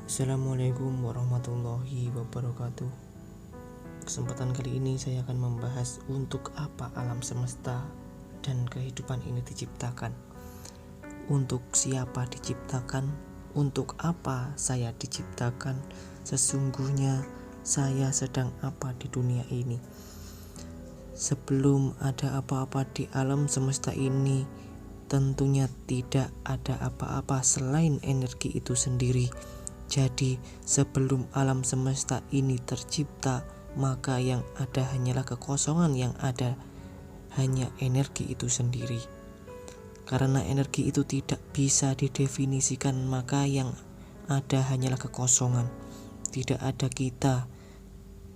Assalamualaikum warahmatullahi wabarakatuh. Kesempatan kali ini saya akan membahas untuk apa alam semesta dan kehidupan ini diciptakan. Untuk siapa diciptakan, untuk apa saya diciptakan, sesungguhnya saya sedang apa di dunia ini. Sebelum ada apa-apa di alam semesta ini, tentunya tidak ada apa-apa selain energi itu sendiri. Jadi sebelum alam semesta ini tercipta, maka yang ada hanyalah kekosongan, yang ada hanya energi itu sendiri. Karena energi itu tidak bisa didefinisikan, maka yang ada hanyalah kekosongan. Tidak ada kita,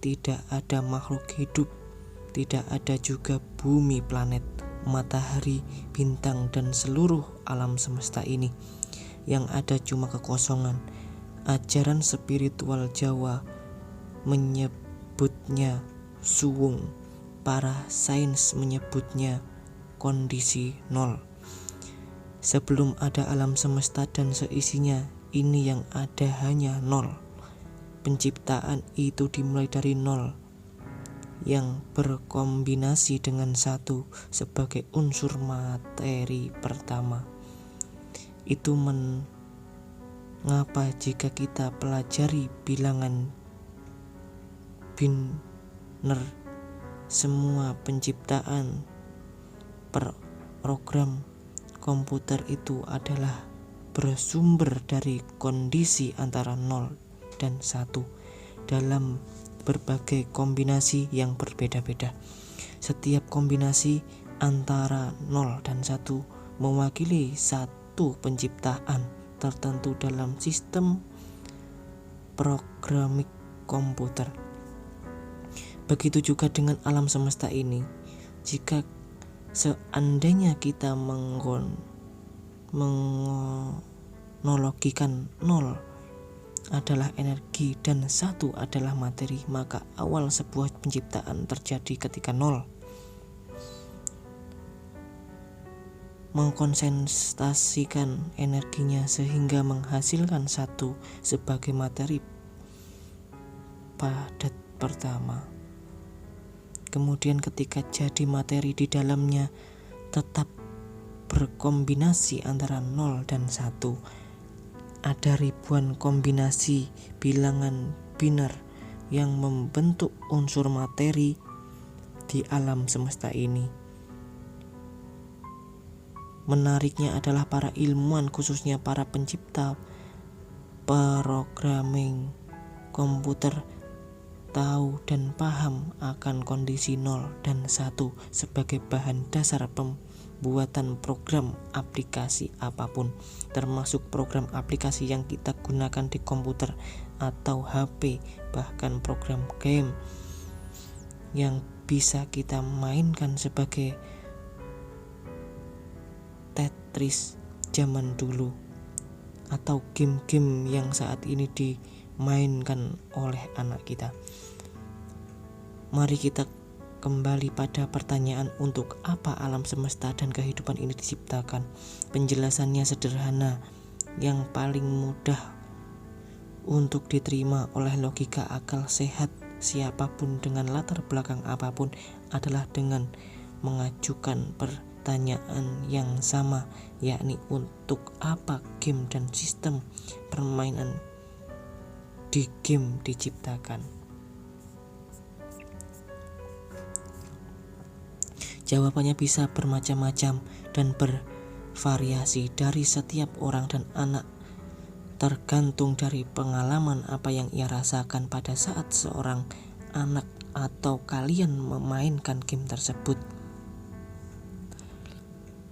tidak ada makhluk hidup, tidak ada juga bumi, planet, matahari, bintang, dan seluruh alam semesta ini. Yang ada cuma kekosongan. Ajaran spiritual Jawa menyebutnya suwung, para sains menyebutnya kondisi nol. Sebelum ada alam semesta dan seisinya, ini yang ada hanya nol. Penciptaan itu dimulai dari nol, yang berkombinasi dengan satu sebagai unsur materi pertama. Itu mengapa jika kita pelajari bilangan biner, semua penciptaan program komputer itu adalah bersumber dari kondisi antara 0 dan 1 dalam berbagai kombinasi yang berbeda-beda. Setiap kombinasi antara 0 dan 1 mewakili satu penciptaan tertentu dalam sistem programming komputer. Begitu juga dengan alam semesta ini. Jika seandainya kita mengonologikan 0 adalah energi dan 1 adalah materi, maka awal sebuah penciptaan terjadi ketika 0 mengkonsentrasikan energinya sehingga menghasilkan 1 sebagai materi padat pertama. Kemudian ketika jadi materi di dalamnya tetap berkombinasi antara 0 dan 1. Ada ribuan kombinasi bilangan biner yang membentuk unsur materi di alam semesta ini. Menariknya adalah para ilmuwan, khususnya para pencipta programming komputer, tahu dan paham akan kondisi 0 dan 1 sebagai bahan dasar pembuatan program aplikasi apapun, termasuk program aplikasi yang kita gunakan di komputer atau HP, bahkan program game yang bisa kita mainkan sebagai Tetris zaman dulu, atau game-game yang saat ini dimainkan oleh anak kita. Mari kita kembali pada pertanyaan untuk apa alam semesta dan kehidupan ini diciptakan. Penjelasannya sederhana, yang paling mudah untuk diterima oleh logika akal sehat siapapun dengan latar belakang apapun adalah dengan mengajukan pertanyaan yang sama, yakni untuk apa game dan sistem permainan di game diciptakan. Jawabannya bisa bermacam-macam dan bervariasi dari setiap orang dan anak, tergantung dari pengalaman apa yang ia rasakan pada saat seorang anak atau kalian memainkan game tersebut.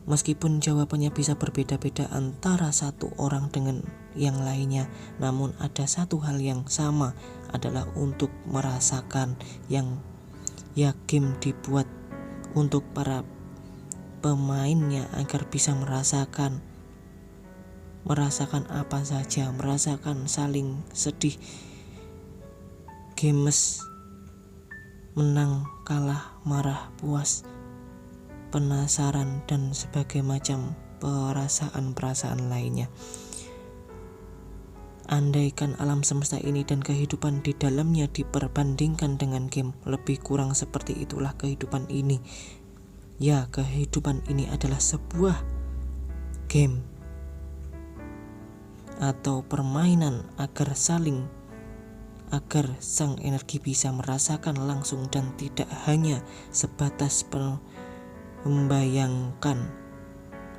Meskipun jawabannya bisa berbeda-beda antara satu orang dengan yang lainnya, namun ada satu hal yang sama, adalah untuk merasakan yang game dibuat untuk para pemainnya agar bisa merasakan apa saja, merasakan saling sedih, gemes, menang, kalah, marah, puas, penasaran, dan sebagainya macam perasaan-perasaan lainnya. Andaikan alam semesta ini dan kehidupan di dalamnya diperbandingkan dengan game, lebih kurang seperti itulah kehidupan ini. Ya, kehidupan ini adalah sebuah game atau permainan agar sang energi bisa merasakan langsung dan tidak hanya sebatas membayangkan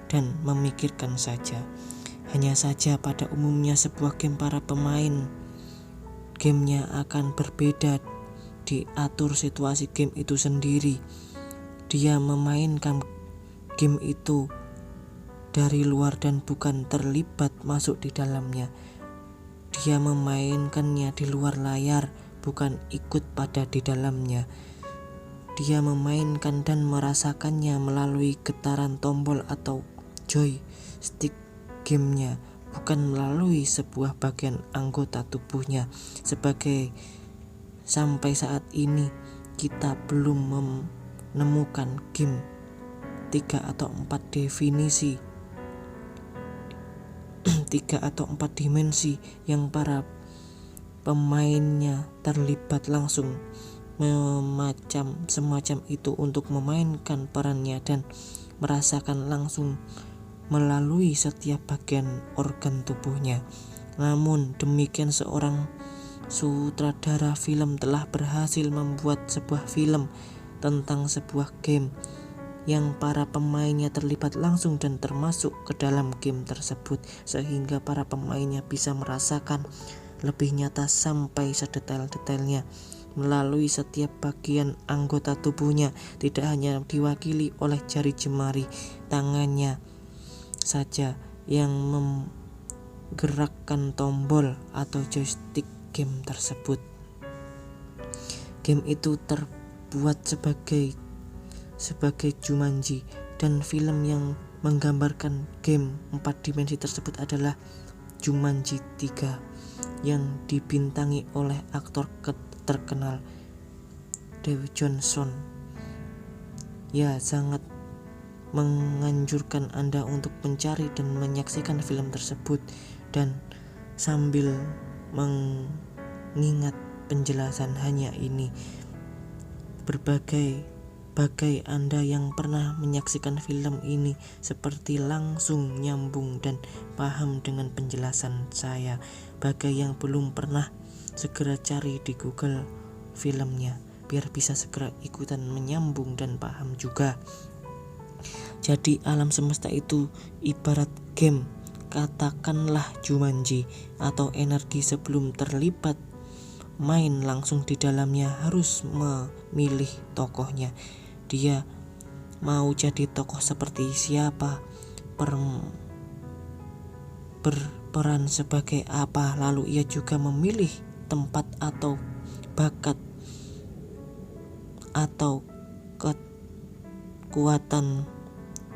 dan memikirkan saja. Hanya saja pada umumnya sebuah game para pemain gamenya akan berbeda, diatur situasi game itu sendiri. Dia memainkan game itu dari luar dan bukan terlibat masuk di dalamnya. Dia memainkannya di luar layar, bukan ikut pada di dalamnya. Dia memainkan dan merasakannya melalui getaran tombol atau joystick gamenya, bukan melalui sebuah bagian anggota tubuhnya. Sampai saat ini kita belum menemukan game 3 atau 4 definisi 3 atau 4 dimensi yang para pemainnya terlibat langsung semacam itu untuk memainkan perannya dan merasakan langsung melalui setiap bagian organ tubuhnya. Namun demikian, seorang sutradara film telah berhasil membuat sebuah film tentang sebuah game yang para pemainnya terlibat langsung dan termasuk ke dalam game tersebut, sehingga para pemainnya bisa merasakan lebih nyata sampai sedetail-detailnya melalui setiap bagian anggota tubuhnya, tidak hanya diwakili oleh jari jemari tangannya saja yang menggerakkan tombol atau joystick game tersebut. Game itu terbuat sebagai Jumanji, dan film yang menggambarkan game 4 dimensi tersebut adalah Jumanji 3 yang dibintangi oleh aktor terkenal Dwayne Johnson. Ya, sangat menganjurkan Anda untuk mencari dan menyaksikan film tersebut dan sambil mengingat penjelasan hanya ini. Bagai Anda yang pernah menyaksikan film ini seperti langsung nyambung dan paham dengan penjelasan saya. Bagi yang belum pernah, segera cari di Google filmnya biar bisa segera ikutan menyambung dan paham juga. Jadi alam semesta itu ibarat game, katakanlah Jumanji, atau energi sebelum terlibat main langsung di dalamnya harus memilih tokohnya. Dia mau jadi tokoh seperti siapa, berperan sebagai apa, lalu ia juga memilih tempat atau bakat atau kekuatan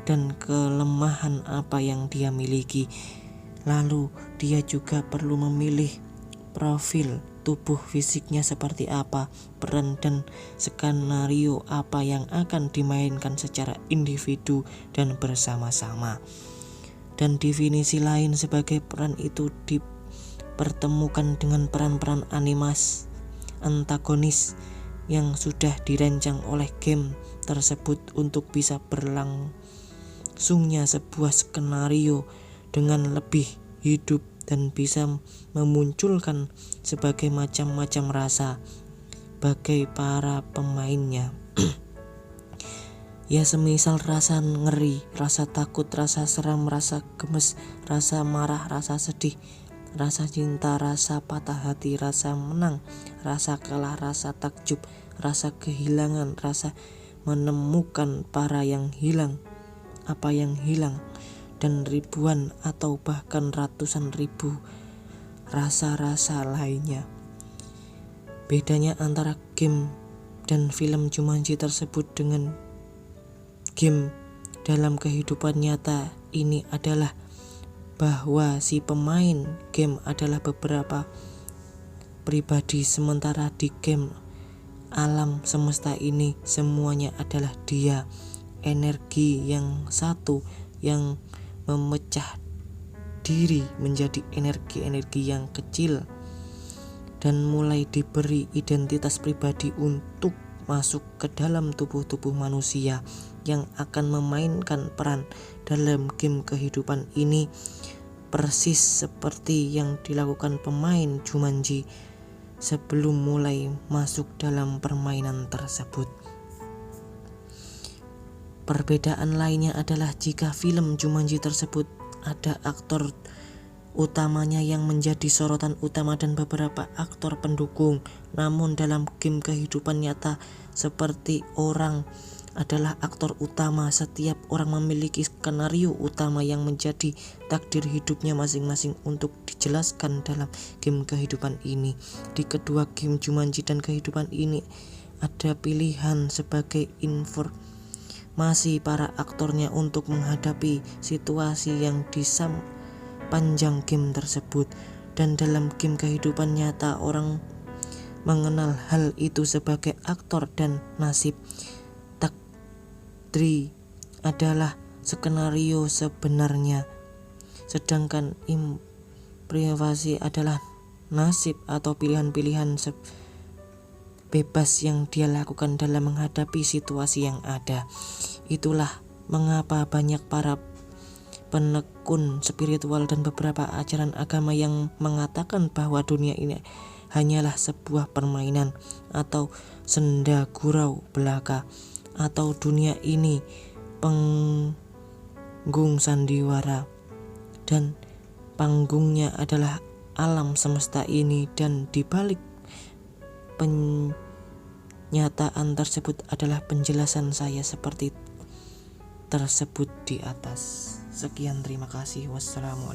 dan kelemahan apa yang dia miliki. Lalu dia juga perlu memilih profil tubuh fisiknya seperti apa, peran dan skenario apa yang akan dimainkan secara individu dan bersama-sama. Dan definisi lain sebagai peran itu dipertemukan dengan peran-peran antagonis yang sudah dirancang oleh game tersebut untuk bisa berlangsungnya sebuah skenario dengan lebih hidup dan bisa memunculkan sebagai macam-macam rasa bagi para pemainnya. Ya, semisal rasa ngeri, rasa takut, rasa seram, rasa gemes, rasa marah, rasa sedih, rasa cinta, rasa patah hati, rasa menang, rasa kalah, rasa takjub, rasa kehilangan, rasa menemukan apa yang hilang, dan ribuan atau bahkan ratusan ribu rasa-rasa lainnya. Bedanya antara game dan film Jumanji tersebut dengan game dalam kehidupan nyata ini adalah bahwa si pemain game adalah beberapa pribadi, sementara di game alam semesta ini semuanya adalah dia, energi yang satu yang memecah diri menjadi energi-energi yang kecil dan mulai diberi identitas pribadi untuk masuk ke dalam tubuh-tubuh manusia yang akan memainkan peran dalam game kehidupan ini, persis seperti yang dilakukan pemain Jumanji sebelum mulai masuk dalam permainan tersebut. Perbedaan lainnya adalah jika film Jumanji tersebut ada aktor utamanya yang menjadi sorotan utama dan beberapa aktor pendukung, namun dalam game kehidupan nyata seperti orang adalah aktor utama, setiap orang memiliki skenario utama yang menjadi takdir hidupnya masing-masing untuk dijelaskan dalam game kehidupan ini. Di kedua game Jumanji dan kehidupan ini ada pilihan sebagai informasi para aktornya untuk menghadapi situasi yang panjang game tersebut, dan dalam game kehidupan nyata orang mengenal hal itu sebagai aktor dan nasib. Takdir adalah skenario sebenarnya, sedangkan improvisasi adalah nasib atau pilihan-pilihan bebas yang dia lakukan dalam menghadapi situasi yang ada. Itulah mengapa banyak para penekun spiritual dan beberapa ajaran agama yang mengatakan bahwa dunia ini hanyalah sebuah permainan atau senda gurau belaka, atau dunia ini panggung sandiwara dan panggungnya adalah alam semesta ini, dan dibalik penyataan tersebut adalah penjelasan saya seperti tersebut di atas. Sekian, terima kasih. Wassalamualaikum.